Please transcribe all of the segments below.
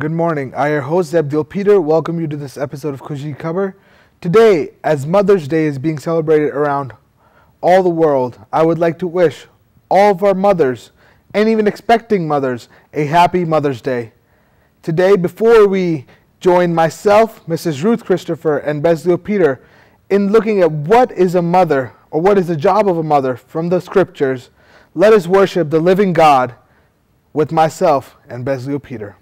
Good morning. I, your host, Abdul Peter, welcome you to this episode of Kushi Khabar. Today, as Mother's Day is being celebrated around all the world, I would like to wish all of our mothers, and even expecting mothers, a happy Mother's Day. Today, before we join myself, Mrs. Ruth Christopher, and Bezleo Peter in looking at what is a mother, or what is the job of a mother from the scriptures, let us worship the living God with myself and Bezleo Peter.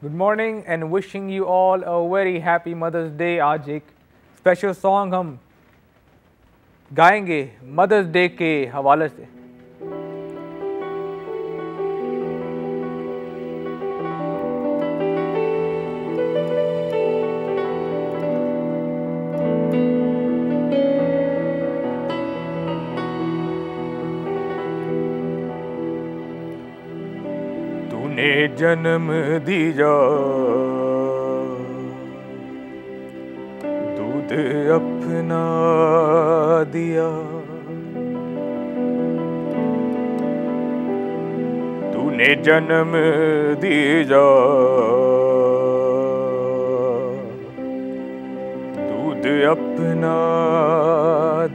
Good morning and wishing you all a very happy mother's day. आज एक special song हम गाएंगे mother's day के हवाले से। तूने जन्म दिया, दूध अपना दिया, तूने जन्म दिया, दूध अपना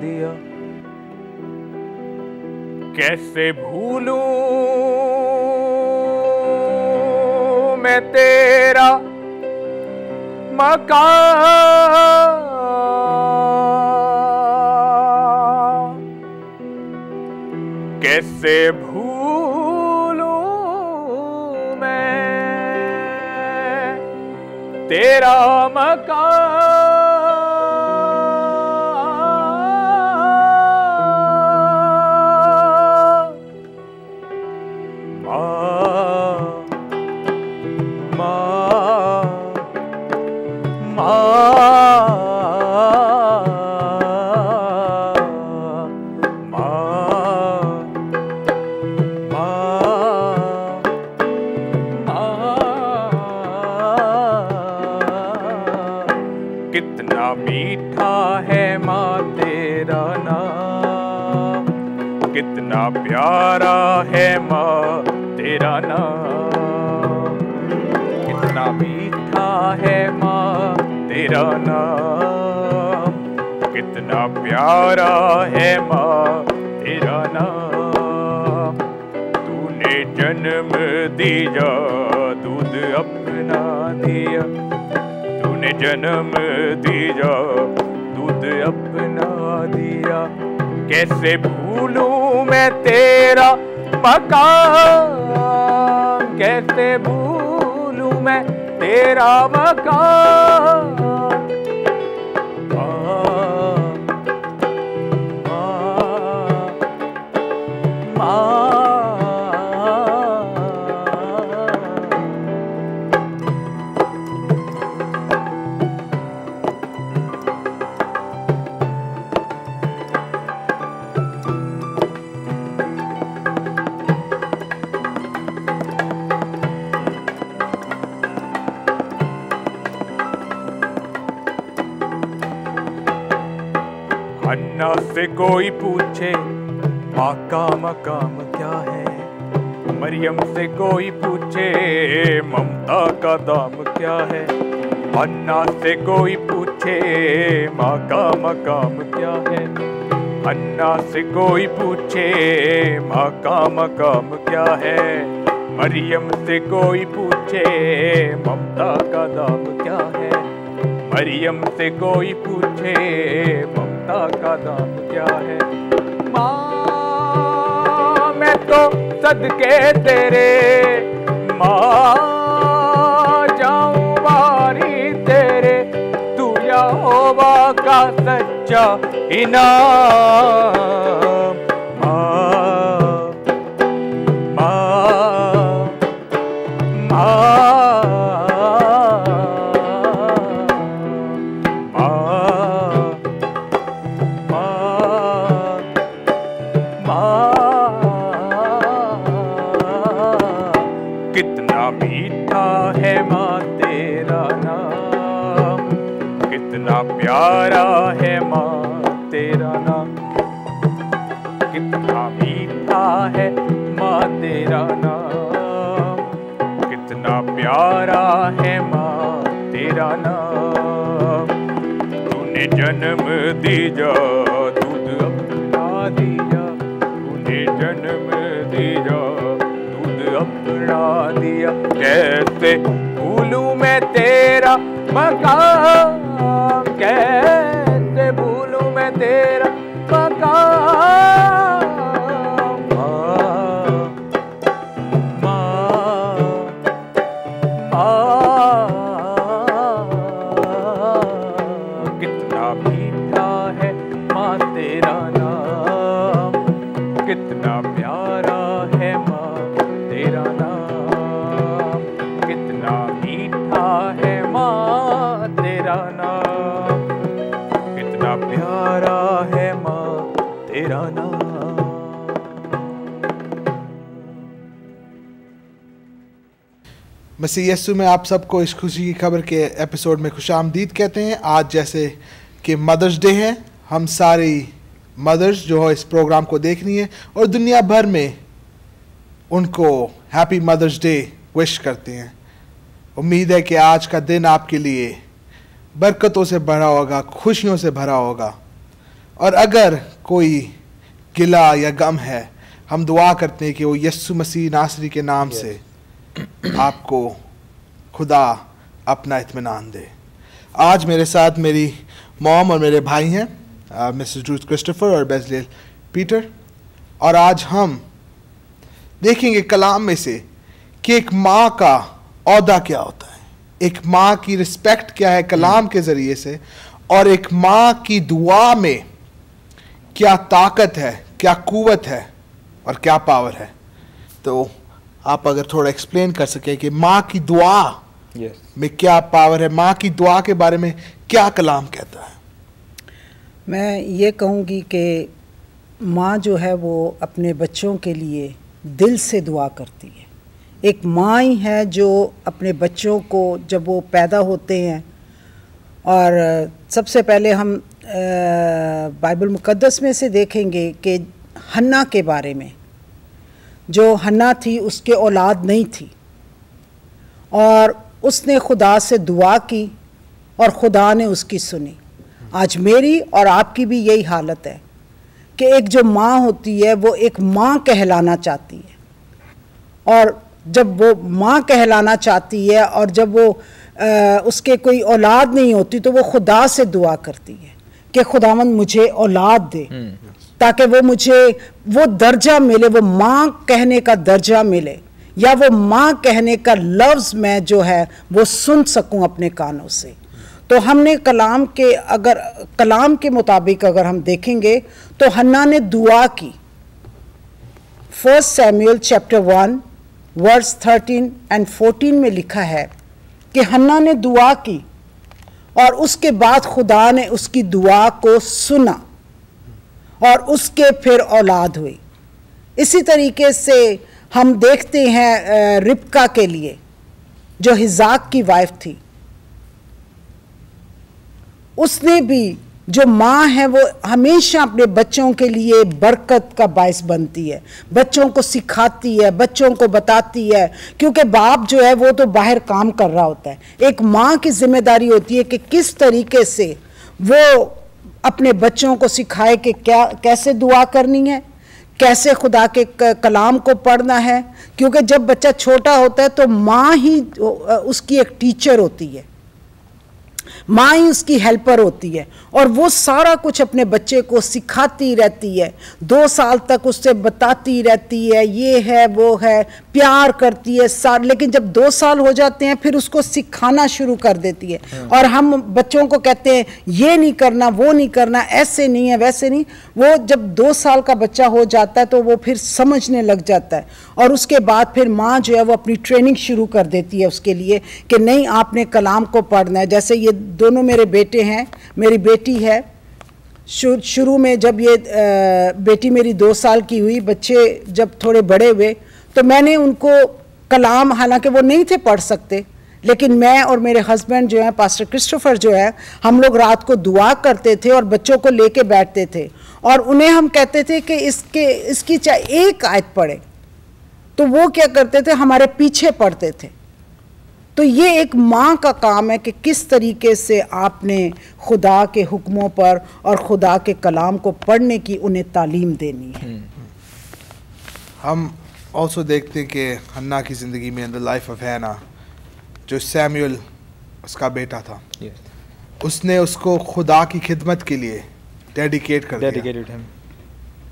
दिया। कैसे भूलूं मैं तेरा मकान, कैसे भूलूं मैं तेरा मकान। कितना मीठा है माँ तेरा नाम, कितना प्यारा है माँ तेरा नाम, कितना मीठा है माँ तेरा नाम, कितना प्यारा है माँ तेरा नाम। तूने जन्म दिया, दूध अपना दिया, तूने जन्म दिया, दूध अपना दिया। कैसे भूलूं मैं तेरा मकान, कैसे भूलूं मैं तेरा मकान। अन्ना से कोई पूछे माँ का मकाम क्या है, मरियम से कोई पूछे ममता का दाम क्या है। अन्ना से कोई पूछे माँ का मकाम क्या है, अन्ना से कोई पूछे माँ का मकाम क्या है। मरियम से कोई पूछे ममता का दाम क्या है, मरियम से कोई पूछे ममता का दाम क्या है। माँ मैं तो सदके तेरे, माँ जाऊं बारी तेरे, तू यहोवा का सच्चा इनाम। कितना मीठा है माँ तेरा नाम, कितना प्यारा है माँ तेरा नाम, कितना मीठा है माँ तेरा नाम, प्यारा है माँ तेरा नाम। तूने जन्म दिया दूध अपना दिया, तूने जन्म दिया दूध अपना दिया। कैसे भूलूं मैं तेरा मकाम, कैसे भूलूं मैं तेरा मकाम। कितना मीठा है माँ तेरा नाम, कितना प्यारा है माँ तेरा नाम, कितना मीठा है माँ तेरा नाम, कितना प्यारा है माँ तेरा नाम। मसीह यीशु में आप सबको इस खुशी की खबर के एपिसोड में खुशामदीद कहते हैं। आज जैसे कि मदर्स डे है, हम सारी मदर्स जो है इस प्रोग्राम को देख रही हैं और दुनिया भर में उनको हैप्पी मदर्स डे विश करते हैं। उम्मीद है कि आज का दिन आपके लिए बरकतों से भरा होगा, खुशियों से भरा होगा। और अगर कोई गिला या गम है, हम दुआ करते हैं कि वो यीशु मसीह नासरी के नाम से आपको खुदा अपना इत्मीनान दे। आज मेरे साथ मेरी मॉम और मेरे भाई हैं, मिसेस रूथ क्रिस्टोफर और बेजलेल पीटर। और आज हम देखेंगे कलाम में से कि एक माँ का औहदा क्या होता है, एक माँ की रिस्पेक्ट क्या है कलाम के ज़रिए से, और एक माँ की दुआ में क्या ताकत है, क्या कुव्वत है और क्या पावर है। तो आप अगर थोड़ा एक्सप्लेन कर सके कि माँ की दुआ में क्या पावर है, माँ की दुआ के बारे में क्या कलाम कहता है। मैं ये कहूँगी कि माँ जो है वो अपने बच्चों के लिए दिल से दुआ करती है। एक माँ ही है जो अपने बच्चों को जब वो पैदा होते हैं, और सबसे पहले हम बाइबल मुकद्दस में से देखेंगे कि हन्ना के बारे में, जो हन्ना थी उसके औलाद नहीं थी और उसने खुदा से दुआ की और खुदा ने उसकी सुनी। आज मेरी और आपकी भी यही हालत है कि एक जो माँ होती है वो एक माँ कहलाना चाहती है, और जब वो माँ कहलाना चाहती है और जब वो उसके कोई औलाद नहीं होती तो वो खुदा से दुआ करती है कि खुदावंद मुझे औलाद दे, ताकि वो मुझे वो दर्जा मिले, वो माँ कहने का दर्जा मिले, या वो माँ कहने का लफ्ज़ मैं जो है वो सुन सकूं अपने कानों से। तो हमने कलाम के मुताबिक अगर हम देखेंगे तो हन्ना ने दुआ की। 1 सैमुअल चैप्टर 1 वर्स 13 एंड 14 में लिखा है कि हन्ना ने दुआ की और उसके बाद खुदा ने उसकी दुआ को सुना और उसके फिर औलाद हुई। इसी तरीके से हम देखते हैं रिबका के लिए, जो हिजाक की वाइफ थी, उसने भी, जो माँ है वो हमेशा अपने बच्चों के लिए बरकत का बायस बनती है, बच्चों को सिखाती है, बच्चों को बताती है, क्योंकि बाप जो है वो तो बाहर काम कर रहा होता है। एक माँ की जिम्मेदारी होती है कि किस तरीके से वो अपने बच्चों को सिखाए कि कैसे दुआ करनी है, कैसे खुदा के कलाम को पढ़ना है, क्योंकि जब बच्चा छोटा होता है तो माँ ही उसकी एक टीचर होती है, माँ ही उसकी हेल्पर होती है, और वो सारा कुछ अपने बच्चे को सिखाती रहती है। 2 साल तक उससे बताती रहती है, ये है वो है, प्यार करती है लेकिन जब 2 साल हो जाते हैं फिर उसको सिखाना शुरू कर देती है। और हम बच्चों को कहते हैं ये नहीं करना, वो नहीं करना, ऐसे नहीं है, वैसे नहीं। वो जब 2 साल का बच्चा हो जाता है तो वो फिर समझने लग जाता है, और उसके बाद फिर माँ जो है वो अपनी ट्रेनिंग शुरू कर देती है उसके लिए कि नहीं, आपने कलाम को पढ़ना है। जैसे ये दोनों मेरे बेटे हैं, मेरी बेटी है। शुरू में जब ये बेटी मेरी 2 साल की हुई, बच्चे जब थोड़े बड़े हुए तो मैंने उनको कलाम, हालांकि वो नहीं थे पढ़ सकते, लेकिन मैं और मेरे हस्बैंड जो है, पास्टर क्रिस्टोफर जो है, हम लोग रात को दुआ करते थे और बच्चों को लेके बैठते थे और उन्हें हम कहते थे कि इसकी चाहे एक आयत पढ़े, तो वो क्या करते थे, हमारे पीछे पढ़ते थे। तो ये एक माँ का काम है कि किस तरीके से आपने खुदा के हुक्मों पर और खुदा के कलाम को पढ़ने की उन्हें तालीम देनी है। हम ऑल्सो देखते हैं कि हन्ना की ज़िंदगी में, इन द लाइफ ऑफ हैना, जो सैमुअल उसका बेटा था, उसने उसको खुदा की खिदमत के लिए डेडिकेट कर दिया,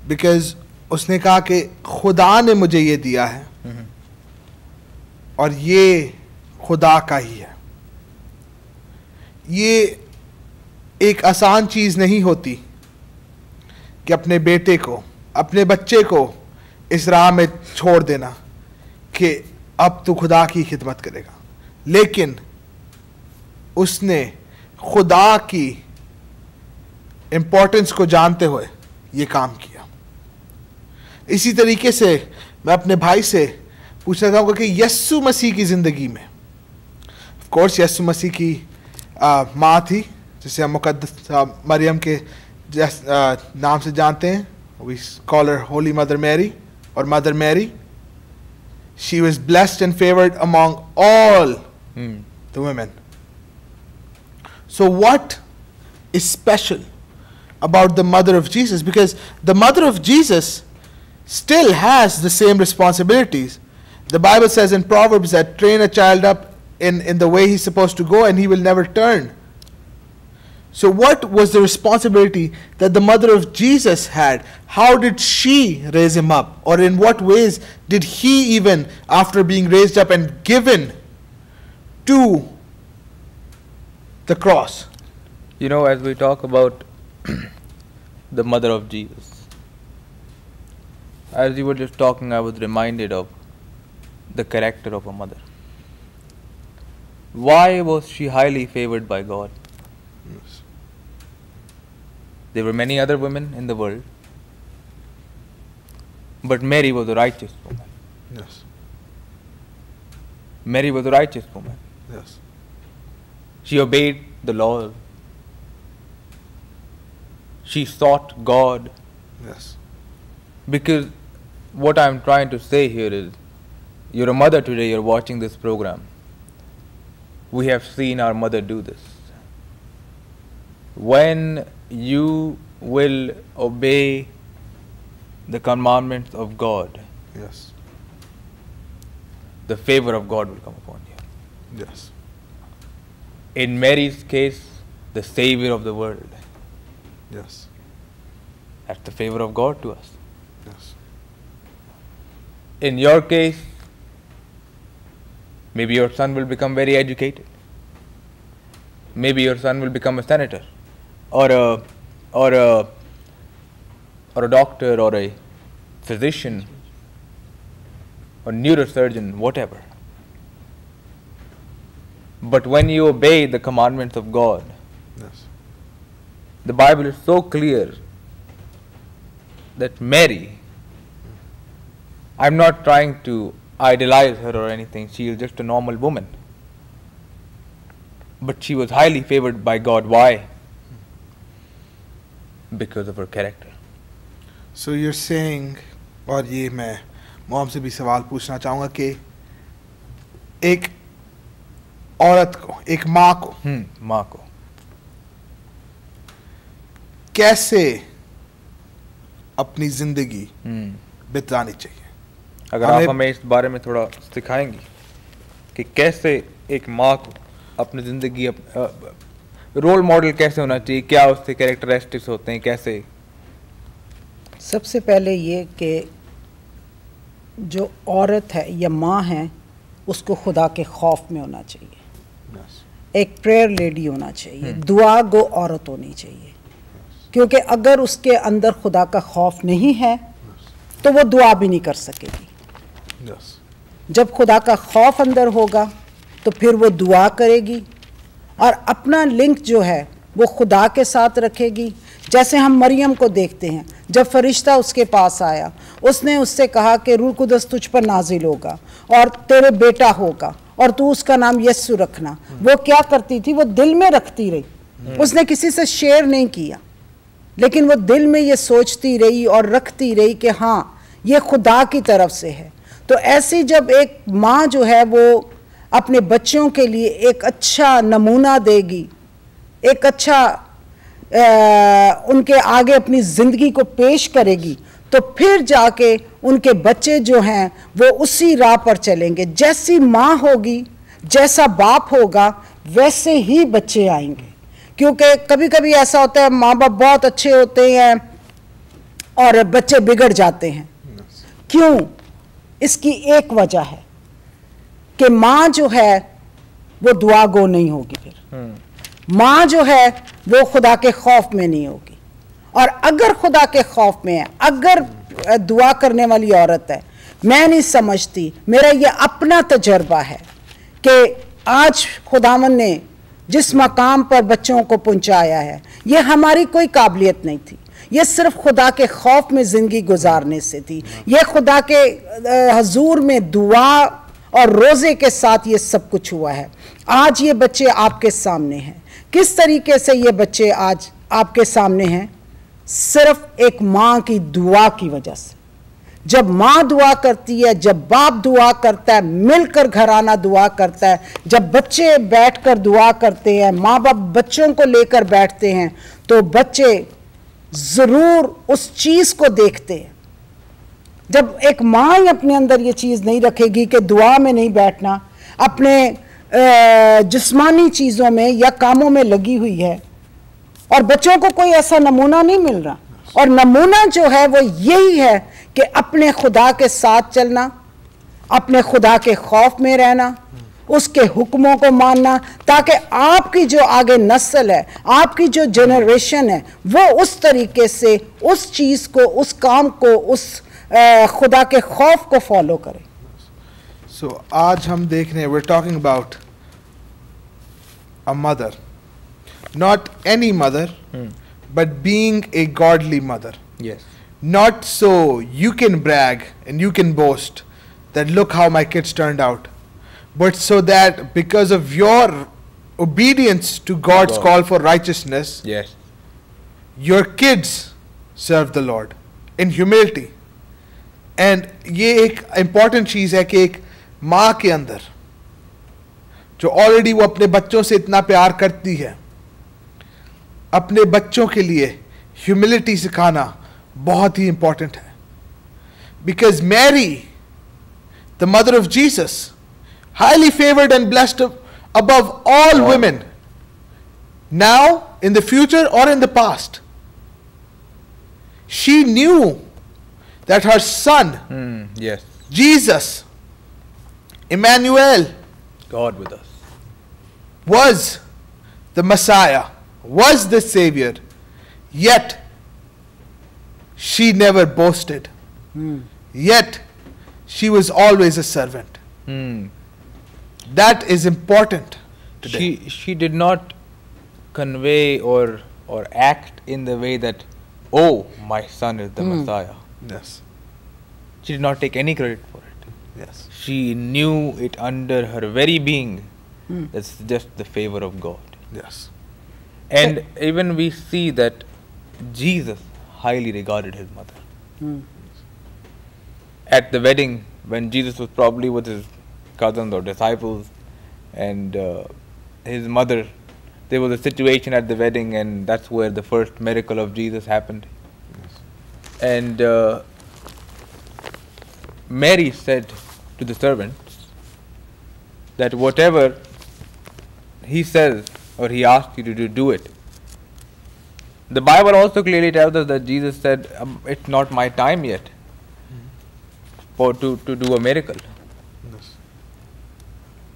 बिकॉज उसने कहा कि खुदा ने मुझे ये दिया है और ये खुदा का ही है। ये एक आसान चीज़ नहीं होती कि अपने बेटे को, अपने बच्चे को इस राह में छोड़ देना कि अब तू खुदा की खिदमत करेगा, लेकिन उसने खुदा की इम्पोर्टेंस को जानते हुए ये काम किया। इसी तरीके से मैं अपने भाई से पूछना चाहूँगा कि यस्सु मसीह की ज़िंदगी में, ऑफ कोर्स यस्सु मसीह की माँ थी जिसे हम मुकद्दस मरियम के नाम से जानते हैं, we call her holy mother Mary और mother Mary. She was blessed and favoured among all the women. So what is special about the mother of Jesus? Because the mother of Jesus still has the same responsibilities. The Bible says in Proverbs that train a child up in the way he's supposed to go and he will never turn. So what was the responsibility that the mother of Jesus had? How did she raise him up? Or in what ways did he, even after being raised up and given to the cross? You know, as we talk about the mother of Jesus, as you were just talking, I was reminded of the character of a mother. Why was she highly favored by God? Yes. There were many other women in the world, but Mary was a righteous woman. Yes. Mary was a righteous woman. Yes. She obeyed the laws. She sought God. Yes. Because what I'm trying to say here is, you're a mother today, you're watching this program. We have seen our mother do this. When you will obey the commandments of God, Yes. the favor of God will come upon you. Yes. In Mary's case, the Savior of the world. Yes. That's the favor of God to us. Yes. In your case, maybe your son will become very educated. Maybe your son will become a senator, or a doctor, or a physician, or neurosurgeon, whatever. But when you obey the commandments of God, Yes. the Bible is so clear that Mary, I'm not trying to idolize her or anything, she is just a normal woman. But she was highly favored by God. Why? Because of her character. So you're saying, और ये मैं mom से भी सवाल पूछना चाहूँगा कि एक औरत को, एक माँ को माँ को कैसे अपनी जिंदगी बितानी चाहिए? अगर आप हमें इस बारे में थोड़ा सिखाएंगी कि कैसे एक माँ को अपनी ज़िंदगी रोल मॉडल कैसे होना चाहिए, क्या उसके कैरेक्टरिस्टिक्स होते हैं, कैसे? सबसे पहले ये कि जो औरत है या माँ है उसको खुदा के खौफ में होना चाहिए। एक प्रेयर लेडी होना चाहिए, दुआ गो औरत होनी चाहिए, क्योंकि अगर उसके अंदर खुदा का खौफ नहीं है तो वो दुआ भी नहीं कर सकेगी। जब खुदा का खौफ अंदर होगा तो फिर वो दुआ करेगी और अपना लिंक जो है वो खुदा के साथ रखेगी। जैसे हम मरियम को देखते हैं, जब फरिश्ता उसके पास आया, उसने उससे कहा कि रूह कुदस तुझ पर नाजिल होगा और तेरे बेटा होगा और तू उसका नाम यस्सु रखना। वो क्या करती थी? वो दिल में रखती रही, उसने किसी से शेयर नहीं किया, लेकिन वो दिल में ये सोचती रही और रखती रही कि हाँ ये खुदा की तरफ से है। तो ऐसी जब एक माँ जो है वो अपने बच्चों के लिए एक अच्छा नमूना देगी, एक अच्छा उनके आगे अपनी ज़िंदगी को पेश करेगी, तो फिर जाके उनके बच्चे जो हैं वो उसी राह पर चलेंगे। जैसी माँ होगी, जैसा बाप होगा, वैसे ही बच्चे आएंगे। क्योंकि कभी कभी ऐसा होता है, माँ बाप बहुत अच्छे होते हैं और बच्चे बिगड़ जाते हैं। क्यों? इसकी एक वजह है कि माँ जो है वो दुआ गो नहीं होगी, फिर माँ जो है वो खुदा के खौफ में नहीं होगी। और अगर खुदा के खौफ में है, अगर दुआ करने वाली औरत है, मैं नहीं समझती, मेरा ये अपना तजर्बा है कि आज खुदावन ने जिस मकाम पर बच्चों को पहुंचाया है, ये हमारी कोई काबिलियत नहीं थी, ये सिर्फ खुदा के खौफ में ज़िंदगी गुजारने से थी। ये खुदा के हजूर में दुआ और रोज़े के साथ ये सब कुछ हुआ है। आज ये बच्चे आपके सामने हैं। किस तरीके से ये बच्चे आज आपके सामने हैं? सिर्फ एक माँ की दुआ की वजह से। जब माँ दुआ करती है, जब बाप दुआ करता है, मिलकर घराना दुआ करता है, जब बच्चे बैठकर दुआ करते हैं, माँ बाप बच्चों को लेकर बैठते हैं, तो बच्चे ज़रूर उस चीज़ को देखते हैं। जब एक माँ ही अपने अंदर ये चीज़ नहीं रखेगी कि दुआ में नहीं बैठना, अपने जिस्मानी चीज़ों में या कामों में लगी हुई है, और बच्चों को कोई ऐसा नमूना नहीं मिल रहा, और नमूना जो है वो यही है कि अपने खुदा के साथ चलना, अपने खुदा के खौफ में रहना, उसके हुक्मों को मानना, ताकि आपकी जो आगे नस्ल है, आपकी जो जनरेशन है, वो उस तरीके से उस चीज़ को, उस काम को, उस खुदा के खौफ को फॉलो करे। So, आज हम देख रहे हैं, we're talking about a mother, not any mother, but being a godly mother. Yes. Not so you can brag and you can boast that look how my kids turned out, but so that because of your obedience to God's God. call for righteousness, Yes. your kids serve the Lord in humility. And ये एक important चीज़ है कि एक माँ के अंदर जो already वो अपने बच्चों से इतना प्यार करती है, अपने बच्चों के लिए ह्यूमिलिटी सिखाना बहुत ही इंपॉर्टेंट है। Because Mary, the mother of Jesus, highly favored and blessed above all women, now, in the future or in the past, she knew that her son, Yes. Jesus, Emmanuel, God with us. was the Messiah, was the Savior, yet she never boasted. Yet she was always a servant. That is important today. She did not convey or act in the way that, oh, my son is the Messiah. Yes. She did not take any credit for it. Yes. She knew it under her very being. That's just the favor of God. Yes. And even we see that Jesus highly regarded his mother. At the wedding, when Jesus was probably with his cousins or disciples and his mother, there was a situation at the wedding, and that's where the first miracle of Jesus happened. And Mary said to the servants that whatever he says or he asks you to do it. The Bible also clearly tells us that Jesus said, it's not my time yet for to do a miracle. Yes.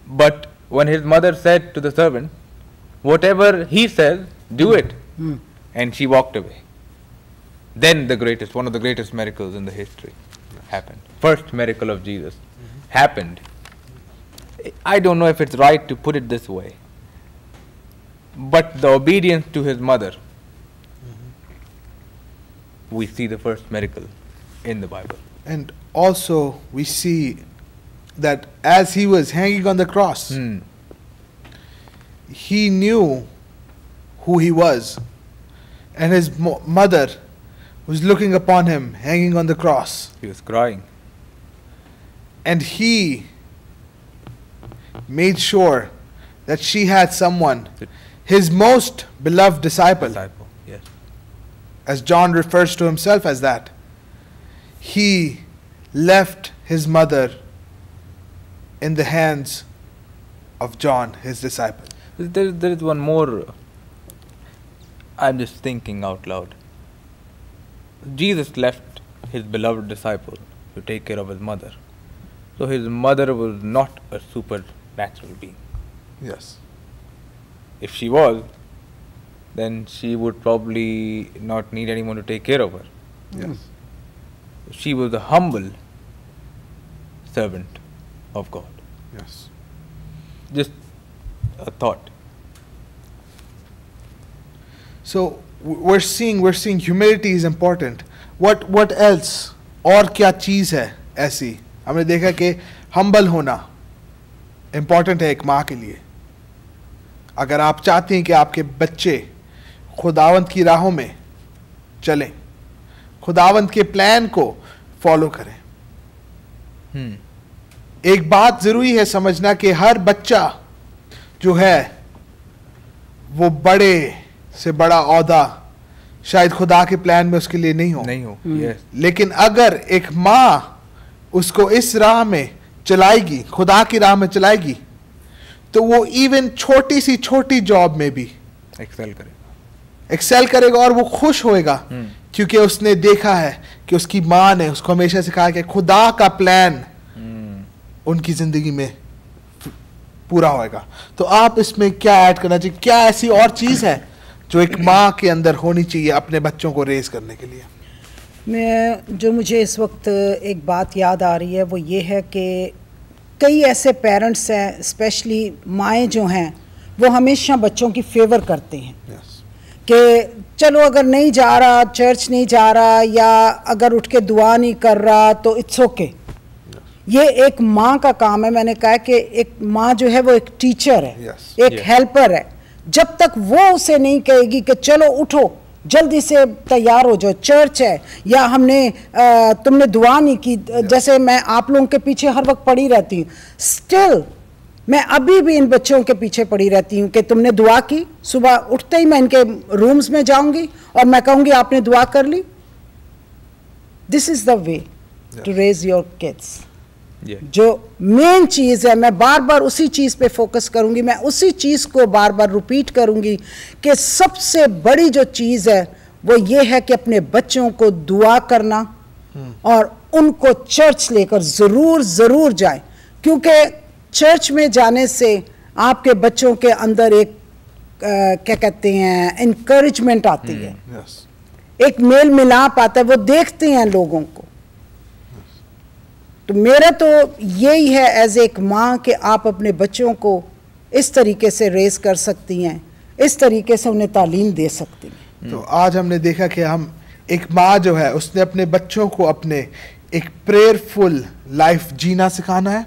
But when his mother said to the servant, whatever he says, do it. And she walked away. Then one of the greatest miracles in the history happened. First miracle of Jesus happened. I don't know if it's right to put it this way, but the obedience to his mother, we see the first miracle in the Bible. And also we see that as he was hanging on the cross, he knew who he was, and his mother was looking upon him hanging on the cross, He was crying. and he made sure that she had someone, his most beloved disciple, Yes. as John refers to himself as that. He left his mother in the hands of John, his disciple. There is one more. I'm just thinking out loud. Jesus left his beloved disciple to take care of his mother. So his mother was not a supernatural being. Yes. If she was, then she would probably not need anyone to take care of her. Yes. She was a humble servant of God. Yes. Just a thought. So we're seeing humility is important. What else? और क्या चीज है ऐसी? हमने देखा कि humble होना important है एक माँ के लिए. अगर आप चाहते हैं कि आपके बच्चे खुदावंत की राहों में चलें, खुदावंत के प्लान को फॉलो करें, एक बात जरूरी है समझना कि हर बच्चा जो है वो बड़े से बड़ा औहदा शायद खुदा के प्लान में उसके लिए नहीं हो. Yes. लेकिन अगर एक माँ उसको इस राह में चलाएगी, खुदा की राह में चलाएगी, तो वो इवन छोटी सी छोटी जॉब में भी एक्सेल करेगा और वो खुश होएगा क्योंकि उसने देखा है कि उसकी माँ ने उसको हमेशा सिखाया कि खुदा का प्लान उनकी जिंदगी में पूरा होएगा. तो आप इसमें क्या ऐड करना चाहिए? क्या ऐसी और चीज है जो एक माँ के अंदर होनी चाहिए अपने बच्चों को रेज करने के लिए? जो मुझे इस वक्त एक बात याद आ रही है वो ये है कि कई ऐसे पेरेंट्स हैं, स्पेशली माएँ जो हैं, वो हमेशा बच्चों की फेवर करते हैं कि चलो अगर नहीं जा रहा, चर्च नहीं जा रहा, या अगर उठ के दुआ नहीं कर रहा तो इट्स ओके. ये एक माँ का काम है. मैंने कहा कि एक माँ जो है वो एक टीचर है, एक हेल्पर है. जब तक वो उसे नहीं कहेगी कि चलो उठो, जल्दी से तैयार हो जाओ, चर्च है, या तुमने दुआ नहीं की, जैसे मैं आप लोगों के पीछे हर वक्त पड़ी रहती हूँ, स्टिल मैं अभी भी इन बच्चों के पीछे पड़ी रहती हूँ कि तुमने दुआ की. सुबह उठते ही मैं इनके रूम्स में जाऊंगी और मैं कहूँगी आपने दुआ कर ली. This is the way to raise your kids. जो मेन चीज़ है, मैं बार बार उसी चीज़ पे फोकस करूंगी, मैं उसी चीज़ को बार बार रिपीट करूंगी कि सबसे बड़ी जो चीज़ है वो ये है कि अपने बच्चों को दुआ करना और उनको चर्च लेकर ज़रूर जाएं, क्योंकि चर्च में जाने से आपके बच्चों के अंदर एक क्या कहते हैं, इनकरेजमेंट आती है, एक मेल मिलाप आता है, वो देखते हैं लोगों को. तो मेरा तो यही है एज एक माँ कि आप अपने बच्चों को इस तरीके से रेस कर सकती हैं, इस तरीके से उन्हें तालीम दे सकती हैं. तो आज हमने देखा कि हम एक माँ जो है उसने अपने बच्चों को अपने एक प्रेयरफुल लाइफ जीना सिखाना है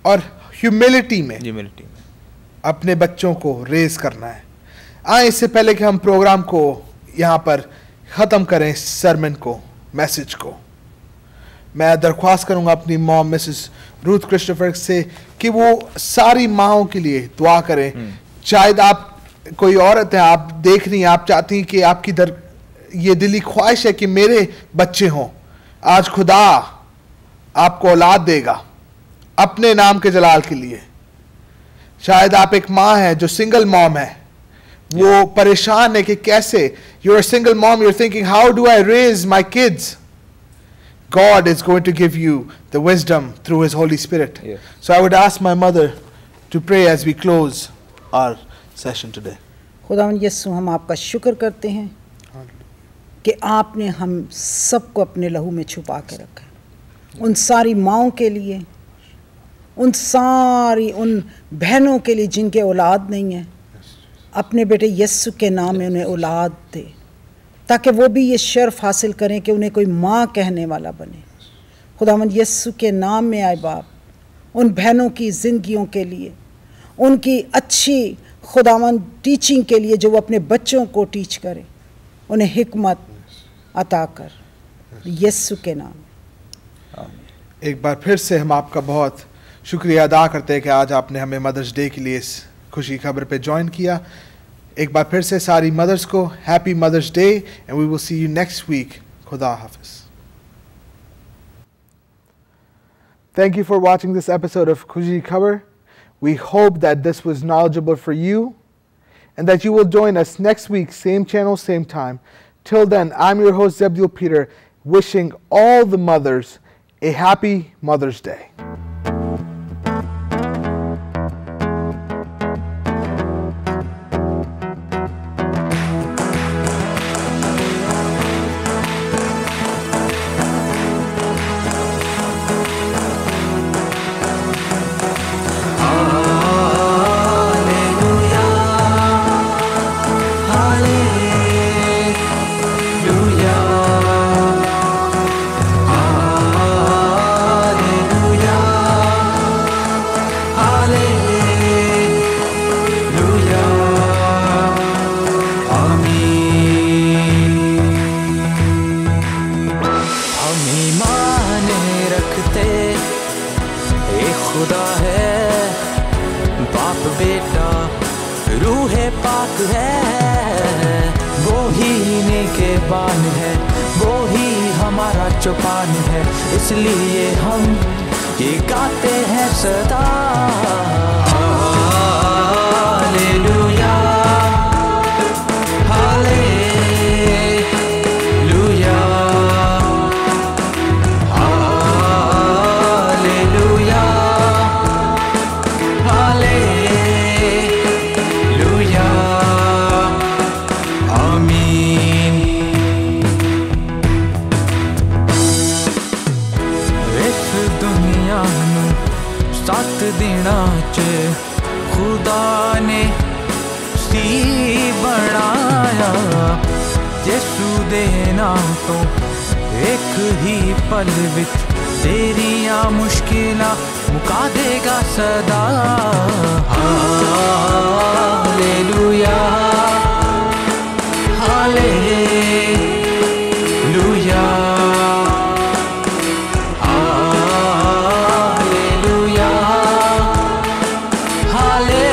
और ह्यूमिलिटी में अपने बच्चों को रेस करना है. इससे पहले कि हम प्रोग्राम को यहाँ पर ख़त्म करें, सरमन को, मैसेज को, मैं दरख्वास्त करूंगा अपनी मॉम मिसेस रूथ क्रिस्टोफर से कि वो सारी माँओं के लिए दुआ करें. शायद आप कोई औरत है, आप देख रही हैं, आप चाहती हैं कि आपकी ये दिली ख्वाहिश है कि मेरे बच्चे हों. आज खुदा आपको औलाद देगा अपने नाम के जलाल के लिए. शायद आप एक माँ है जो सिंगल मॉम है, वो परेशान है कि कैसे, you're a single mom, you're thinking how do I raise my kids? God is going to give you the wisdom through His Holy Spirit. Yes. So I would ask my mother to pray as we close our session today. खुदावंद यीशु, हम आपका शुक्र करते हैं कि आपने हम सबको अपने लहू में छुपा के रखा है. उन सारी माँओं के लिए, उन बहनों के लिए जिनके औलाद नहीं है, अपने बेटे यीशु के नाम में उन्हें औलाद दे, ताकि वो भी ये शर्फ हासिल करें कि उन्हें कोई माँ कहने वाला बने. खुदावंद यीशु के नाम में आए बाप, उन बहनों की ज़िंदगियों के लिए, उनकी अच्छी खुदावंद टीचिंग के लिए, जो वो अपने बच्चों को टीच करें, उन्हें हिकमत अता कर, यीशु के नाम. एक बार फिर से हम आपका बहुत शुक्रिया अदा करते हैं कि आज आपने हमें मदर्स डे के लिए इस खुशी खबर पे ज्वाइन किया। एक बार फिर से सारी मदर्स को happy mother's day and we will see you next week. खुदा हाफिज। Thank you for watching this episode of Khushi Khabar. We hope that this was knowledgeable for you and that you will join us next week, same channel, same time. Till then, I'm your host, Zebdiel Peter, wishing all the mothers a happy Mother's Day. खुदा है बाप बेटा रूहे पाक है, वो ही निगहबान है, वो ही हमारा चौपान है, इसलिए हम ये गाते हैं सदा हालेलुया हालेलुया हालेलुया हालेलुया आमीन। इस दुनिया नूं साथ देना च खुदा ने सी बनाया, यीशु दे नाम तो एक ही पल विच तेरियां मुश्किलां मुका देगा सदा हालेलुया हालेलुया हालेलुया हालेलुया।